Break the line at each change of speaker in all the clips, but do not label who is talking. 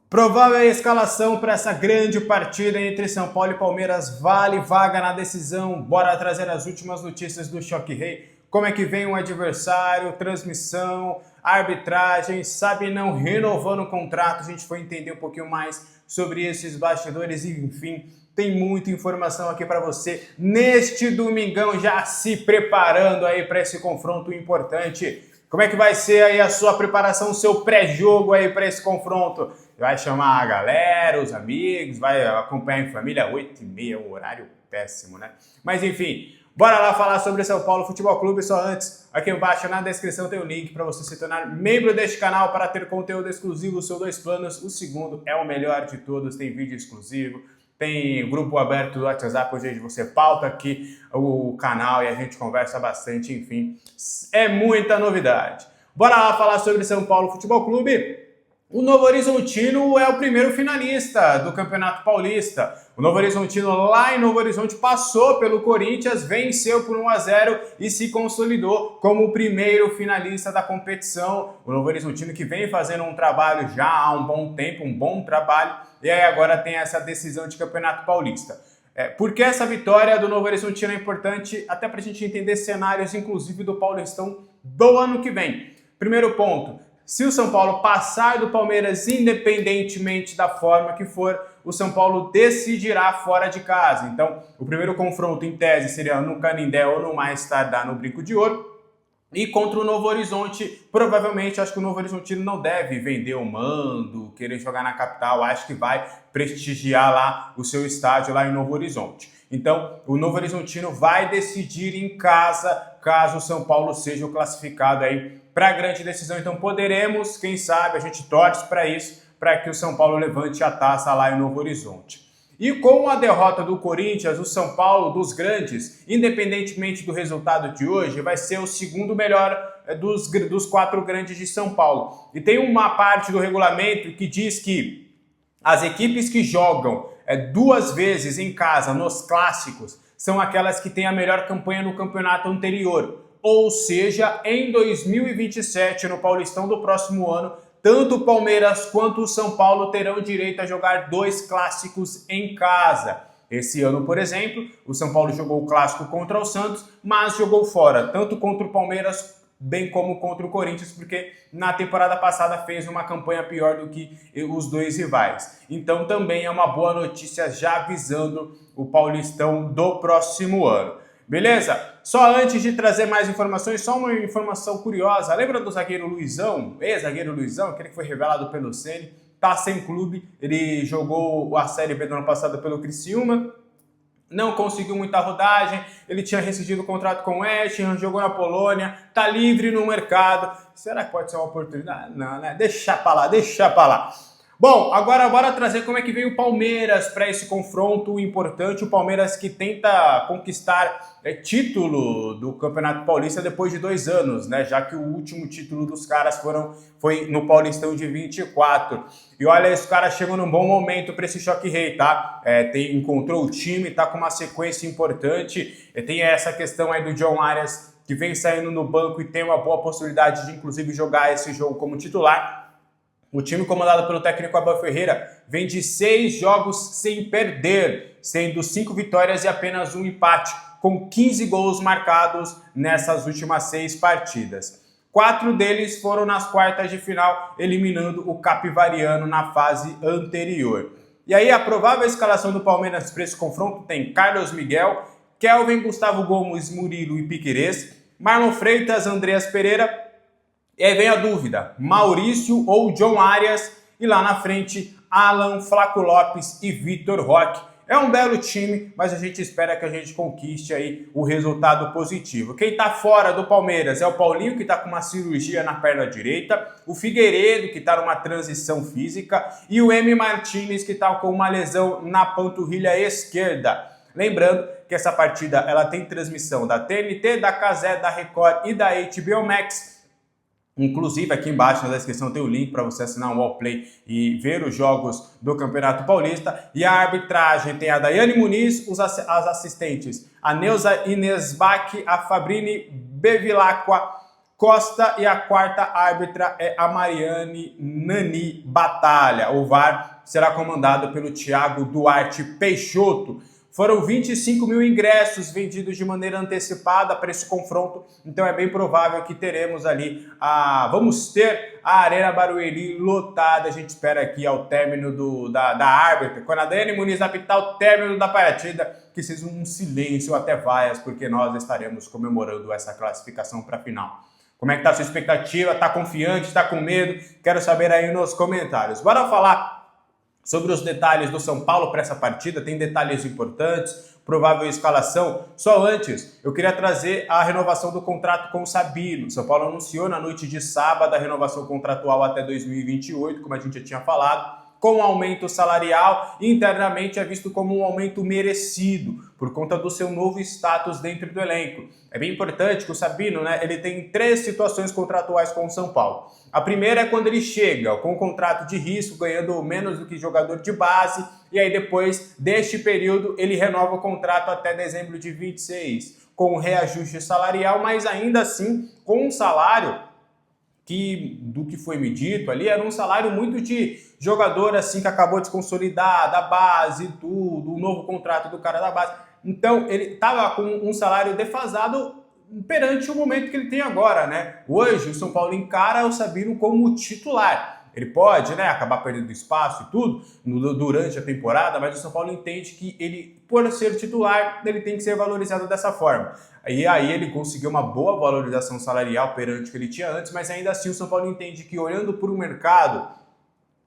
Provável escalação para essa grande partida entre São Paulo e Palmeiras. Vale vaga na decisão. Bora trazer as últimas notícias do Choque Rei. Como é que vem o adversário, transmissão, arbitragem, sabe não renovando o contrato. A gente foi entender um pouquinho mais sobre esses bastidores e, enfim, tem muita informação aqui para você neste domingão, já se preparando aí para esse confronto importante. Como é que vai ser aí a sua preparação, o seu pré-jogo aí para esse confronto? Vai chamar a galera, os amigos, vai acompanhar em família, 8h30, um horário péssimo, né? Mas enfim, bora lá falar sobre São Paulo Futebol Clube. Só antes, aqui embaixo na descrição tem o link para você se tornar membro deste canal para ter conteúdo exclusivo. São 2 planos, o segundo é o melhor de todos, tem vídeo exclusivo. Tem grupo aberto do WhatsApp, onde você pauta aqui o canal e a gente conversa bastante, enfim, é muita novidade. Bora lá falar sobre São Paulo Futebol Clube. O Novo Horizontino é o primeiro finalista do Campeonato Paulista. O Novo Horizontino lá em Novo Horizonte passou pelo Corinthians, venceu por 1-0 e se consolidou como o primeiro finalista da competição. O Novo Horizontino que vem fazendo um trabalho já há um bom tempo, um bom trabalho, e aí agora tem essa decisão de Campeonato Paulista. Por que essa vitória do Novo Horizontino é importante? Até para a gente entender cenários, inclusive do Paulistão do ano que vem. Primeiro ponto. Se o São Paulo passar do Palmeiras, independentemente da forma que for, o São Paulo decidirá fora de casa. Então, o primeiro confronto, em tese, seria no Canindé ou no mais tardar no Brinco de Ouro. E contra o Novo Horizonte, provavelmente, acho que o Novo Horizontino não deve vender o mando, querer jogar na capital. Acho que vai prestigiar lá o seu estádio lá em Novo Horizonte. Então, o Novo Horizontino vai decidir em casa, caso o São Paulo seja o classificado aí para a grande decisão. Então poderemos, quem sabe, a gente torce para isso, para que o São Paulo levante a taça lá em Novo Horizonte. E com a derrota do Corinthians, o São Paulo dos grandes, independentemente do resultado de hoje, vai ser o segundo melhor dos 4 grandes de São Paulo. E tem uma parte do regulamento que diz que as equipes que jogam 2 vezes em casa nos clássicos são aquelas que têm a melhor campanha no campeonato anterior. Ou seja, em 2027, no Paulistão do próximo ano, tanto o Palmeiras quanto o São Paulo terão direito a jogar 2 clássicos em casa. Esse ano, por exemplo, o São Paulo jogou o clássico contra o Santos, mas jogou fora, tanto contra o Palmeiras bem como contra o Corinthians, porque na temporada passada fez uma campanha pior do que os 2 rivais. Então também é uma boa notícia já visando o Paulistão do próximo ano. Beleza? Só antes de trazer mais informações, só uma informação curiosa. Lembra do zagueiro Luizão, ex-zagueiro Luizão, aquele que foi revelado pelo Ceni? Tá sem clube, ele jogou a Série B do ano passado pelo Criciúma, não conseguiu muita rodagem, ele tinha rescindido o contrato com o West Ham, jogou na Polônia, tá livre no mercado. Será que pode ser uma oportunidade? Não, né? Deixa pra lá, deixa pra lá. Bom, agora bora trazer como é que veio o Palmeiras para esse confronto importante. O Palmeiras que tenta conquistar título do Campeonato Paulista depois de 2 anos, né? Já que o último título dos caras foi no Paulistão de 24. E olha, os caras chegam num bom momento para esse Choque Rei, tá? Encontrou o time, tá com uma sequência importante. Tem essa questão aí do John Arias, que vem saindo no banco e tem uma boa possibilidade de, inclusive, jogar esse jogo como titular. O time comandado pelo técnico Abel Ferreira vem de 6 jogos sem perder, sendo 5 vitórias e apenas 1 empate, com 15 gols marcados nessas últimas 6 partidas. 4 deles foram nas quartas de final, eliminando o Capivariano na fase anterior. E aí a provável escalação do Palmeiras para esse confronto tem Carlos Miguel, Kelvin, Gustavo Gomes, Murilo e Piquerez, Marlon Freitas, Andreas Pereira. E aí vem a dúvida, Maurício ou John Arias, e lá na frente, Alan, Flaco Lopes e Vitor Roque. É um belo time, mas a gente espera que a gente conquiste aí o resultado positivo. Quem tá fora do Palmeiras é o Paulinho, que tá com uma cirurgia na perna direita, o Figueiredo, que tá numa transição física, e o M. Martínez, que tá com uma lesão na panturrilha esquerda. Lembrando que essa partida ela tem transmissão da TNT, da Cazé, da Record e da HBO Max. Inclusive, aqui embaixo na descrição tem o link para você assinar um Wallplay e ver os jogos do Campeonato Paulista. E a arbitragem tem a Daiane Muniz, as assistentes, a Neuza Inês Bach, a Fabrini Bevilacqua, Costa e a quarta árbitra é a Mariane Nani Batalha. O VAR será comandado pelo Thiago Duarte Peixoto. Foram 25 mil ingressos vendidos de maneira antecipada para esse confronto, então é bem provável que teremos ali vamos ter a Arena Barueri lotada. A gente espera aqui ao término da árbitra, quando a Dani Muniz apitar o término da partida, que seja um silêncio até vaias, porque nós estaremos comemorando essa classificação para a final. Como é que tá a sua expectativa? Tá confiante? Tá com medo? Quero saber aí nos comentários. Bora falar sobre os detalhes do São Paulo para essa partida. Tem detalhes importantes, provável escalação. Só antes, eu queria trazer a renovação do contrato com o Sabino. São Paulo anunciou na noite de sábado a renovação contratual até 2028, como a gente já tinha falado, com aumento salarial. Internamente é visto como um aumento merecido, por conta do seu novo status dentro do elenco. É bem importante que o Sabino, ele tem 3 situações contratuais com o São Paulo. A primeira é quando ele chega com um contrato de risco, ganhando menos do que jogador de base, e aí depois deste período ele renova o contrato até dezembro de 26, com um reajuste salarial, mas ainda assim com um salário que, do que foi me dito ali, era um salário muito de jogador assim que acabou de se consolidar, da base e tudo, o novo contrato do cara da base. Então ele estava com um salário defasado perante o momento que ele tem agora, né? Hoje o São Paulo encara o Sabino como titular. Ele pode, acabar perdendo espaço e tudo durante a temporada, mas o São Paulo entende que ele, por ser titular, ele tem que ser valorizado dessa forma. E aí ele conseguiu uma boa valorização salarial perante o que ele tinha antes, mas ainda assim o São Paulo entende que, olhando para o mercado,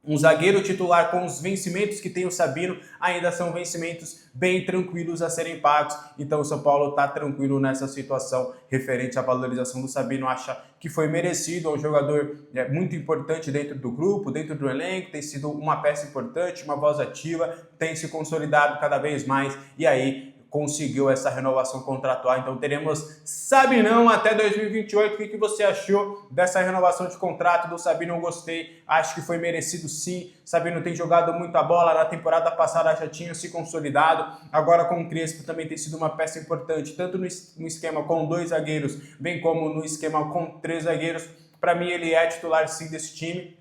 um zagueiro titular com os vencimentos que tem o Sabino ainda são vencimentos bem tranquilos a serem pagos. Então o São Paulo está tranquilo nessa situação referente à valorização do Sabino. Acha que foi merecido, é um jogador muito importante dentro do grupo, dentro do elenco, tem sido uma peça importante, uma voz ativa, tem se consolidado cada vez mais e aí conseguiu essa renovação contratual. Então teremos Sabinão até 2028. O que você achou dessa renovação de contrato do Sabino? Eu gostei, acho que foi merecido sim. Sabino tem jogado muita bola, na temporada passada já tinha se consolidado, agora com o Crespo também tem sido uma peça importante, tanto no esquema com 2 zagueiros, bem como no esquema com 3 zagueiros. Para mim ele é titular sim desse time.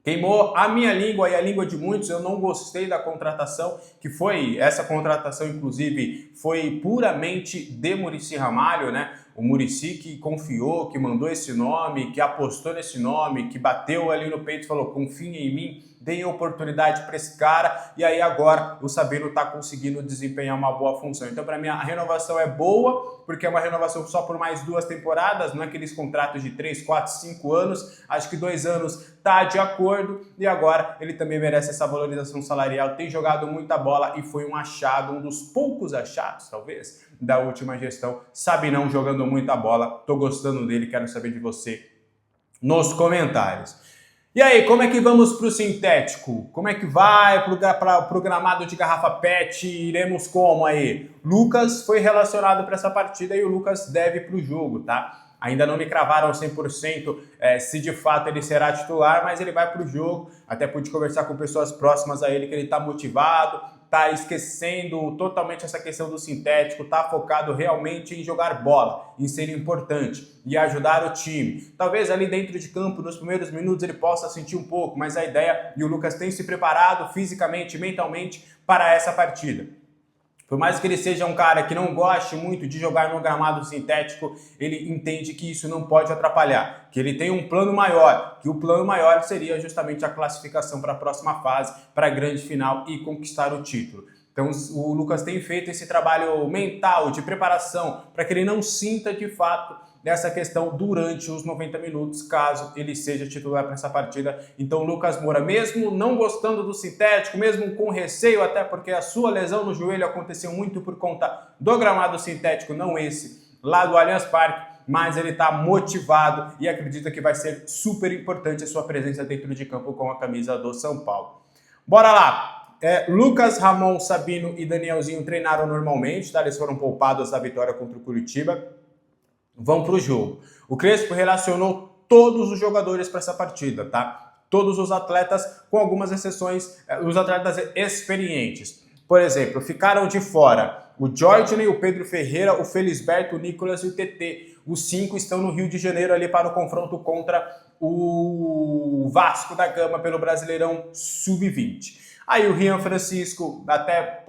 Queimou a minha língua e a língua de muitos. Eu não gostei da contratação, que foi, essa contratação inclusive foi puramente de Muricy Ramalho, O Muricy que confiou, que mandou esse nome, que apostou nesse nome, que bateu ali no peito e falou: confiem em mim, deem oportunidade para esse cara, e aí agora o Sabino está conseguindo desempenhar uma boa função. Então para mim a renovação é boa, porque é uma renovação só por mais 2 temporadas, não é aqueles contratos de 3, 4, 5 anos, acho que 2 anos tá de acordo, e agora ele também merece essa valorização salarial, tem jogado muita bola e foi um achado, um dos poucos achados, talvez, da última gestão. Sabinão jogando muita bola, tô gostando dele, quero saber de você nos comentários. E aí, como é que vamos para o sintético? Como é que vai para o gramado de garrafa PET? Iremos como aí? Lucas foi relacionado para essa partida e o Lucas deve para o jogo, tá? Ainda não me cravaram 100% se de fato ele será titular, mas ele vai para o jogo. Até pude conversar com pessoas próximas a ele que ele está motivado, está esquecendo totalmente essa questão do sintético, está focado realmente em jogar bola, em ser importante e ajudar o time. Talvez ali dentro de campo, nos primeiros minutos, ele possa sentir um pouco, mas a ideia, e o Lucas tem se preparado fisicamente, mentalmente para essa partida. Por mais que ele seja um cara que não goste muito de jogar no gramado sintético, ele entende que isso não pode atrapalhar, que ele tem um plano maior, que o plano maior seria justamente a classificação para a próxima fase, para a grande final e conquistar o título. Então o Lucas tem feito esse trabalho mental de preparação para que ele não sinta de fato dessa questão durante os 90 minutos, caso ele seja titular para essa partida. Então Lucas Moura, mesmo não gostando do sintético, mesmo com receio, até porque a sua lesão no joelho aconteceu muito por conta do gramado sintético, não esse lá do Allianz Parque, mas ele está motivado e acredita que vai ser super importante a sua presença dentro de campo com a camisa do São Paulo. Bora lá! Lucas, Ramon, Sabino e Danielzinho treinaram normalmente, tá? Eles foram poupados da vitória contra o Curitiba. Vão para o jogo. O Crespo relacionou todos os jogadores para essa partida, tá? Todos os atletas, com algumas exceções, os atletas experientes. Por exemplo, ficaram de fora o Jorginho, o Pedro Ferreira, o Felisberto, o Nicolas e o TT. os 5 estão no Rio de Janeiro ali para o confronto contra o Vasco da Gama pelo Brasileirão Sub-20. Aí o Rian Francisco até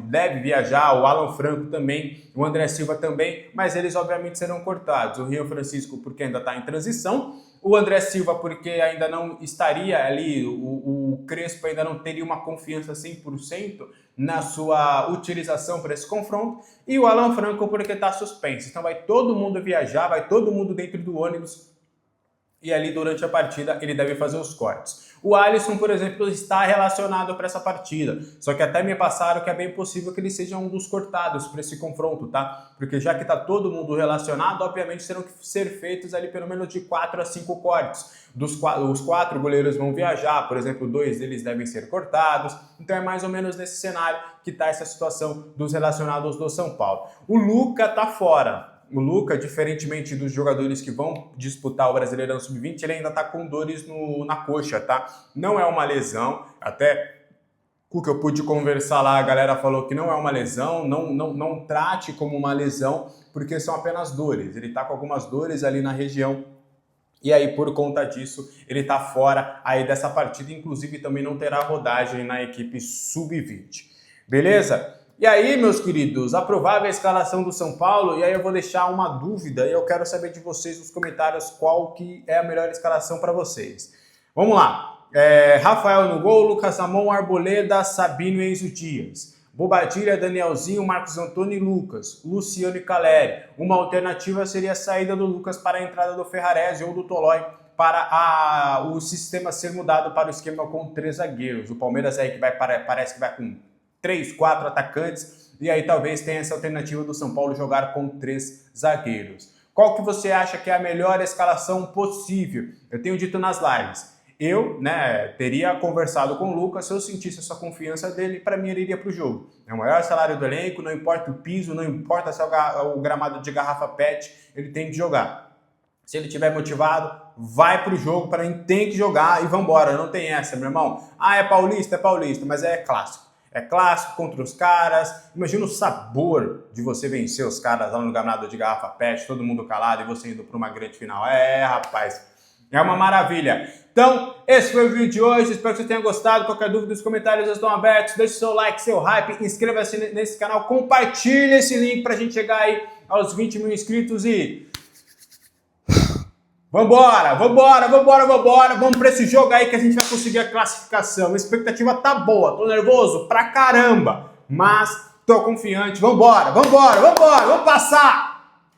deve viajar, o Alan Franco também, o André Silva também, mas eles obviamente serão cortados. O Rian Francisco porque ainda está em transição, o André Silva porque ainda não estaria ali, o Crespo ainda não teria uma confiança 100% na sua utilização para esse confronto, e o Alan Franco porque está suspenso. Então vai todo mundo viajar, vai todo mundo dentro do ônibus, e ali durante a partida ele deve fazer os cortes. O Alisson, por exemplo, está relacionado para essa partida, só que até me passaram que é bem possível que ele seja um dos cortados para esse confronto, tá? Porque já que está todo mundo relacionado, obviamente terão que ser feitos ali pelo menos de 4 a 5 cortes. Os 4 goleiros vão viajar, por exemplo, 2 deles devem ser cortados, então é mais ou menos nesse cenário que está essa situação dos relacionados do São Paulo. O Luca está fora. O Luca, diferentemente dos jogadores que vão disputar o Brasileirão Sub-20, ele ainda tá com dores na coxa, tá? Não é uma lesão, até o que eu pude conversar lá, a galera falou que não é uma lesão, não trate como uma lesão, porque são apenas dores. Ele tá com algumas dores ali na região, e aí por conta disso, ele tá fora aí dessa partida, inclusive também não terá rodagem na equipe Sub-20. Beleza? E aí, meus queridos, a provável escalação do São Paulo, e aí eu vou deixar uma dúvida e eu quero saber de vocês nos comentários qual que é a melhor escalação para vocês. Vamos lá. Rafael no gol, Lucas Ramon, Arboleda, Sabino e Enzo Dias. Bobadilha, Danielzinho, Marcos Antônio e Lucas. Luciano e Caleri. Uma alternativa seria a saída do Lucas para a entrada do Ferrarese ou do Tolói para o sistema ser mudado para o esquema com 3 zagueiros. O Palmeiras aí que parece que vai com 3, 4 atacantes, e aí talvez tenha essa alternativa do São Paulo jogar com 3 zagueiros. Qual que você acha que é a melhor escalação possível? Eu tenho dito nas lives, eu teria conversado com o Lucas, se eu sentisse essa confiança dele, para mim ele iria para o jogo. É o maior salário do elenco, não importa o piso, não importa se é o gramado de garrafa PET, ele tem que jogar. Se ele estiver motivado, vai pro jogo, para mim tem que jogar e vambora, não tem essa, meu irmão. É paulista, mas é clássico. É clássico contra os caras. Imagina o sabor de você vencer os caras lá no gramado de garrafa PET, todo mundo calado e você indo para uma grande final. Rapaz, é uma maravilha. Então, esse foi o vídeo de hoje. Espero que você tenha gostado. Qualquer dúvida, os comentários estão abertos. Deixe seu like, seu hype, inscreva-se nesse canal, compartilhe esse link para a gente chegar aí aos 20 mil inscritos e... Vambora! Vamos pra esse jogo aí que a gente vai conseguir a classificação. A expectativa tá boa, tô nervoso pra caramba, mas tô confiante. Vambora, vamos passar!